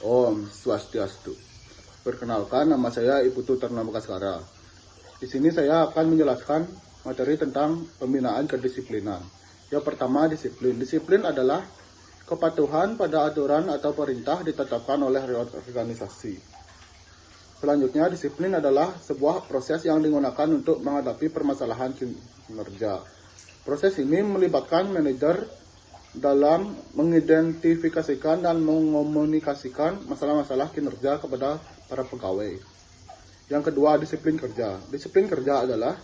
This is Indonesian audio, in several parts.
Om Swastiastu. Perkenalkan, nama saya Ibu Tutar Namakaskara. Di sini saya akan menjelaskan materi tentang pembinaan kedisiplinan. Yang pertama, disiplin. Disiplin adalah kepatuhan pada aturan atau perintah ditetapkan oleh organisasi. Selanjutnya, disiplin adalah sebuah proses yang digunakan untuk menghadapi permasalahan kinerja. Proses ini melibatkan manajer dalam mengidentifikasikan dan mengomunikasikan masalah-masalah kinerja kepada para pegawai. Yang kedua, disiplin kerja. Disiplin kerja adalah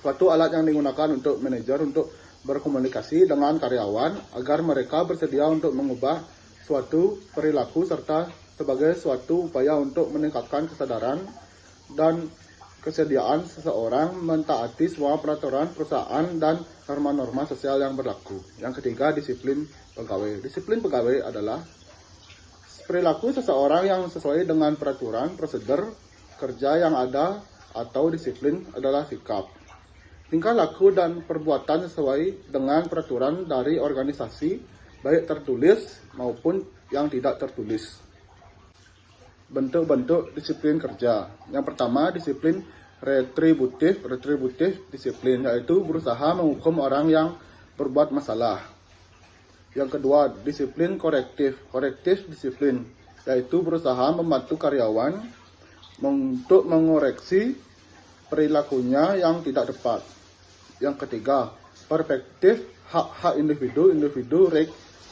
suatu alat yang digunakan untuk manajer untuk berkomunikasi dengan karyawan agar mereka bersedia untuk mengubah suatu perilaku serta sebagai suatu upaya untuk meningkatkan kesadaran dan kesediaan seseorang mentaati semua peraturan perusahaan dan norma-norma sosial yang berlaku. Yang ketiga, disiplin pegawai. Disiplin pegawai adalah perilaku seseorang yang sesuai dengan peraturan prosedur kerja yang ada, atau disiplin adalah sikap, tingkah laku dan perbuatan sesuai dengan peraturan dari organisasi, baik tertulis maupun yang tidak tertulis. Bentuk-bentuk disiplin kerja. Yang pertama, disiplin retributif disiplin, yaitu berusaha menghukum orang yang berbuat masalah. Yang kedua, disiplin korektif disiplin, yaitu berusaha membantu karyawan untuk mengoreksi perilakunya yang tidak tepat. Yang ketiga, perspektif hak-hak individu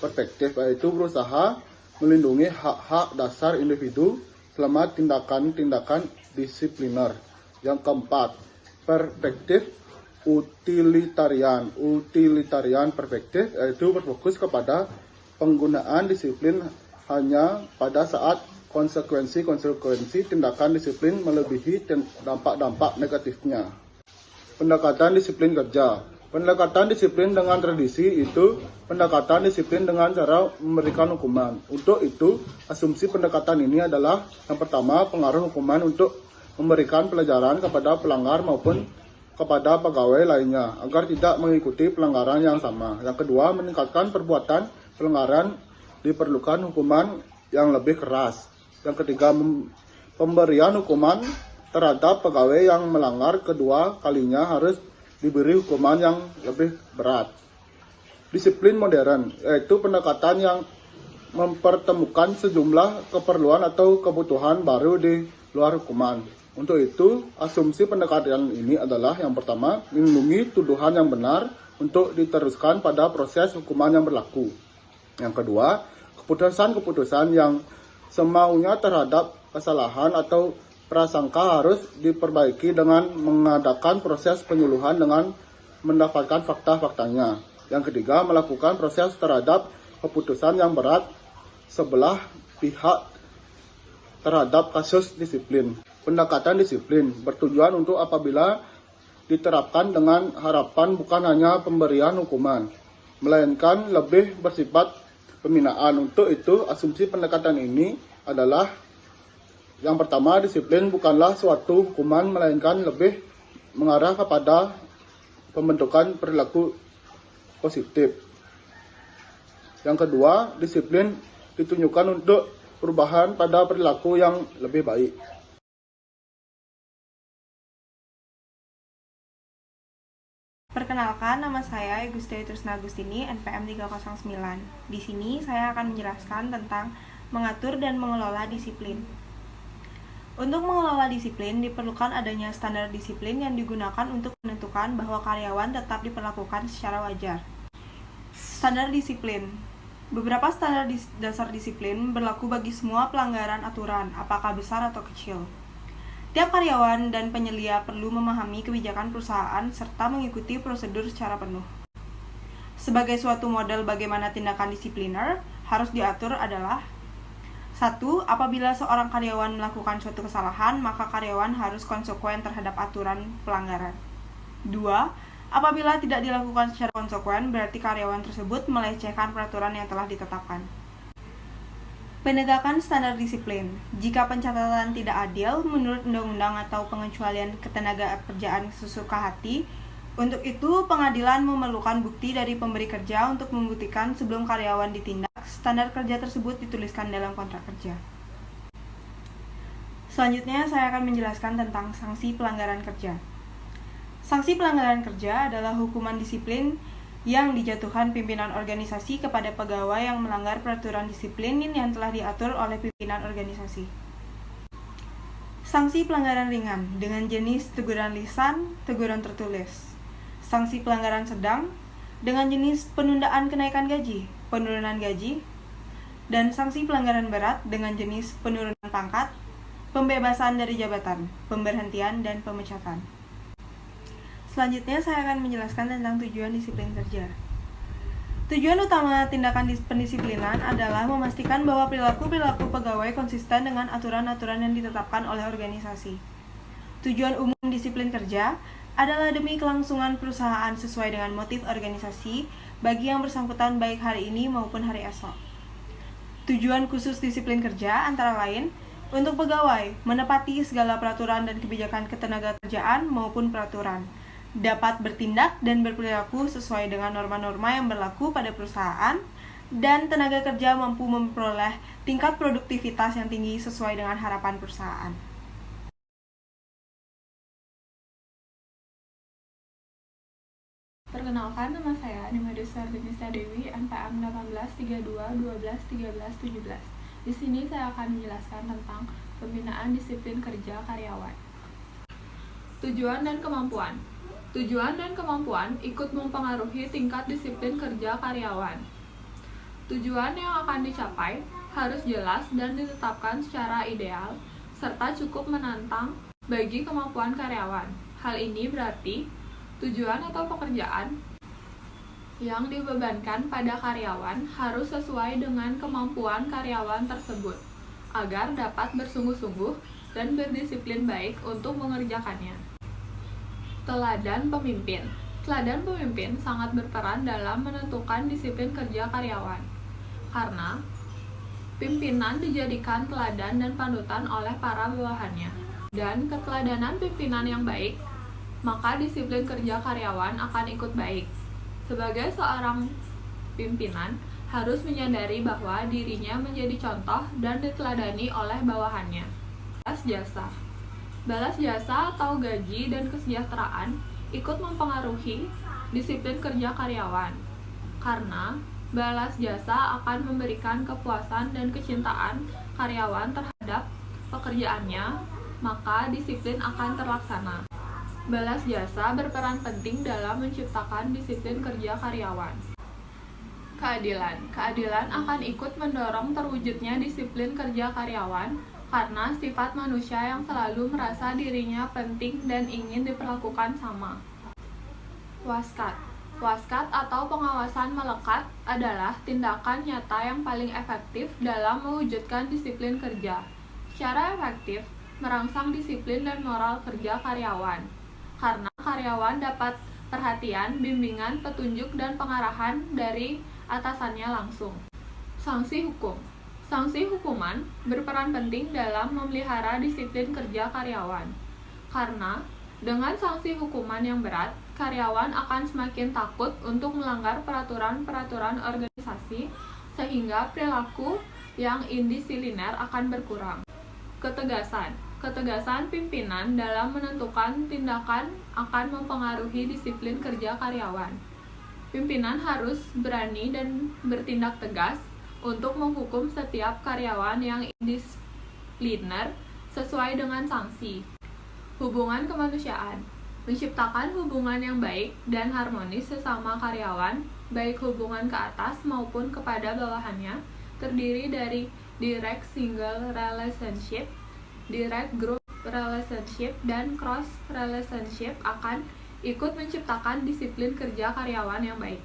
perspektif, yaitu berusaha melindungi hak-hak dasar individu selama tindakan-tindakan disipliner. Yang keempat, perspektif utilitarian perspektif, yaitu berfokus kepada penggunaan disiplin hanya pada saat konsekuensi tindakan disiplin melebihi dampak-dampak negatifnya. Pendekatan disiplin kerja. Pendekatan disiplin dengan tradisi itu pendekatan disiplin dengan cara memberikan hukuman. Untuk itu, asumsi pendekatan ini adalah yang pertama, pengaruh hukuman untuk memberikan pelajaran kepada pelanggar maupun kepada pegawai lainnya agar tidak mengikuti pelanggaran yang sama. Yang kedua, meningkatkan perbuatan pelanggaran diperlukan hukuman yang lebih keras. Yang ketiga, pemberian hukuman terhadap pegawai yang melanggar kedua kalinya harus diberi hukuman yang lebih berat. Disiplin modern, yaitu pendekatan yang mempertemukan sejumlah keperluan atau kebutuhan baru di luar hukuman. Untuk itu, asumsi pendekatan ini adalah yang pertama, melindungi tuduhan yang benar untuk diteruskan pada proses hukuman yang berlaku. Yang kedua, keputusan-keputusan yang semaunya terhadap kesalahan atau prasangka harus diperbaiki dengan mengadakan proses penyuluhan dengan mendapatkan fakta-faktanya. Yang ketiga, melakukan proses terhadap keputusan yang berat sebelah pihak terhadap kasus disiplin. Pendekatan disiplin bertujuan untuk apabila diterapkan dengan harapan bukan hanya pemberian hukuman, melainkan lebih bersifat pembinaan. Untuk itu, asumsi pendekatan ini adalah yang pertama, disiplin bukanlah suatu hukuman, melainkan lebih mengarah kepada pembentukan perilaku positif. Yang kedua, disiplin ditunjukkan untuk perubahan pada perilaku yang lebih baik. Perkenalkan, nama saya Gusti Trisna Agustini, NPM 309. Di sini saya akan menjelaskan tentang mengatur dan mengelola disiplin. Untuk mengelola disiplin, diperlukan adanya standar disiplin yang digunakan untuk menentukan bahwa karyawan tetap diperlakukan secara wajar. Standar disiplin. Beberapa standar dasar disiplin berlaku bagi semua pelanggaran aturan, apakah besar atau kecil. Tiap karyawan dan penyelia perlu memahami kebijakan perusahaan serta mengikuti prosedur secara penuh. Sebagai suatu model bagaimana tindakan disipliner harus diatur adalah 1. Apabila seorang karyawan melakukan suatu kesalahan, maka karyawan harus konsekuen terhadap aturan pelanggaran. 2. Apabila tidak dilakukan secara konsekuen, berarti karyawan tersebut melecehkan peraturan yang telah ditetapkan. Penegakan standar disiplin. Jika pencatatan tidak adil menurut undang-undang atau pengecualian ketenagakerjaan sesuka hati, untuk itu pengadilan memerlukan bukti dari pemberi kerja untuk membuktikan sebelum karyawan ditindak standar kerja tersebut dituliskan dalam kontrak kerja. Selanjutnya, saya akan menjelaskan tentang sanksi pelanggaran kerja. Sanksi pelanggaran kerja adalah hukuman disiplin yang dijatuhkan pimpinan organisasi kepada pegawai yang melanggar peraturan disiplin yang telah diatur oleh pimpinan organisasi. Sanksi pelanggaran ringan dengan jenis teguran lisan, teguran tertulis. Sanksi pelanggaran sedang dengan jenis penundaan kenaikan gaji, penurunan gaji, dan sanksi pelanggaran berat dengan jenis penurunan pangkat, pembebasan dari jabatan, pemberhentian, dan pemecatan. Selanjutnya, saya akan menjelaskan tentang tujuan disiplin kerja. Tujuan utama tindakan pendisiplinan adalah memastikan bahwa perilaku-perilaku pegawai konsisten dengan aturan-aturan yang ditetapkan oleh organisasi. Tujuan umum disiplin kerja adalah demi kelangsungan perusahaan sesuai dengan motif organisasi bagi yang bersangkutan baik hari ini maupun hari esok. Tujuan khusus disiplin kerja antara lain untuk pegawai menepati segala peraturan dan kebijakan ketenagakerjaan maupun peraturan, dapat bertindak dan berperilaku sesuai dengan norma-norma yang berlaku pada perusahaan, dan tenaga kerja mampu memperoleh tingkat produktivitas yang tinggi sesuai dengan harapan perusahaan. Perkenalkan, nama saya Nimade Sardenisa Dewi, NPM 1832121317. Di sini saya akan menjelaskan tentang pembinaan disiplin kerja karyawan. Tujuan dan kemampuan. Tujuan dan kemampuan ikut mempengaruhi tingkat disiplin kerja karyawan. Tujuan yang akan dicapai harus jelas dan ditetapkan secara ideal, serta cukup menantang bagi kemampuan karyawan. Hal ini berarti tujuan atau pekerjaan yang dibebankan pada karyawan harus sesuai dengan kemampuan karyawan tersebut, agar dapat bersungguh-sungguh dan berdisiplin baik untuk mengerjakannya. Teladan pemimpin. Teladan pemimpin sangat berperan dalam menentukan disiplin kerja karyawan, karena pimpinan dijadikan teladan dan panutan oleh para bawahannya. Dan keteladanan pimpinan yang baik, maka disiplin kerja karyawan akan ikut baik. Sebagai seorang pimpinan, harus menyadari bahwa dirinya menjadi contoh dan diteladani oleh bawahannya. Balas jasa. Balas jasa atau gaji dan kesejahteraan ikut mempengaruhi disiplin kerja karyawan, karena balas jasa akan memberikan kepuasan dan kecintaan karyawan terhadap pekerjaannya, maka disiplin akan terlaksana. Balas jasa berperan penting dalam menciptakan disiplin kerja karyawan. Keadilan. Keadilan akan ikut mendorong terwujudnya disiplin kerja karyawan karena sifat manusia yang selalu merasa dirinya penting dan ingin diperlakukan sama. Waskat. Waskat atau pengawasan melekat adalah tindakan nyata yang paling efektif dalam mewujudkan disiplin kerja. Secara efektif, merangsang disiplin dan moral kerja karyawan, karena karyawan dapat perhatian, bimbingan, petunjuk, dan pengarahan dari atasannya langsung. Sanksi hukum. Sanksi hukuman berperan penting dalam memelihara disiplin kerja karyawan, karena dengan sanksi hukuman yang berat, karyawan akan semakin takut untuk melanggar peraturan-peraturan organisasi, sehingga perilaku yang indisipliner akan berkurang. Ketegasan. Ketegasan pimpinan dalam menentukan tindakan akan mempengaruhi disiplin kerja karyawan. Pimpinan harus berani dan bertindak tegas untuk menghukum setiap karyawan yang indisipliner sesuai dengan sanksi. Hubungan kemanusiaan. Menciptakan hubungan yang baik dan harmonis sesama karyawan, baik hubungan ke atas maupun kepada bawahannya, terdiri dari direct single relationship, direct group relationship, dan cross relationship akan ikut menciptakan disiplin kerja karyawan yang baik.